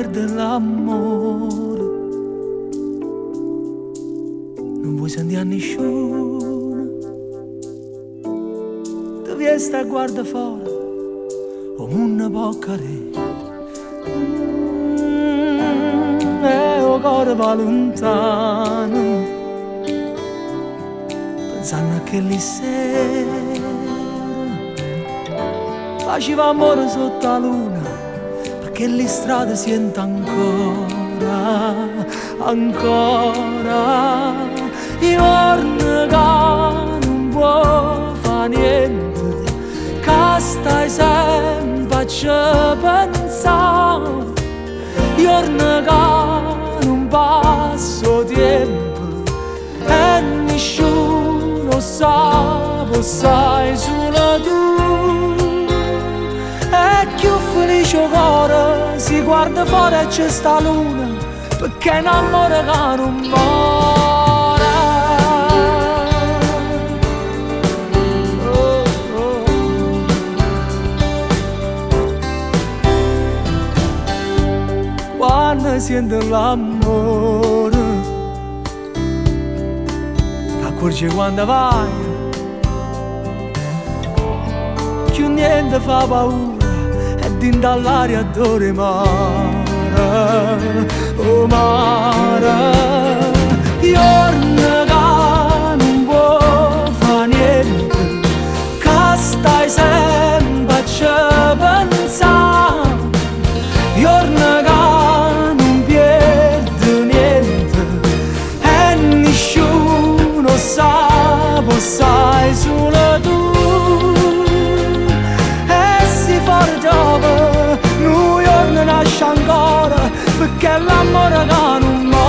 perdere l'amore, non vuoi sentire a nessuno, ti vieni sta guarda fuori come una boccarella. E o cuore va lontano, pensando a che lì sera faceva amore sotto la luna, perché le strade sento ancora, ancora. I giorni che non può fare niente, che stai sempre a ci pensare. I giorni che non passo tempo e nessuno sa, sai solo tu. E più felice cuore si guarda fuori e c'è sta luna, perché è un amore che non muore. Oh, oh. Quando sento l'amore, ti accorgi quando vai, più niente fa paura, e dentro all'aria d'ore mare, oh mare. Giorni che non può fare niente, che stai sempre a ci pensare. Giorni che non perdi niente e nessuno sa, sai solo tu. New York nasce ancora, perché l'amore che non muore.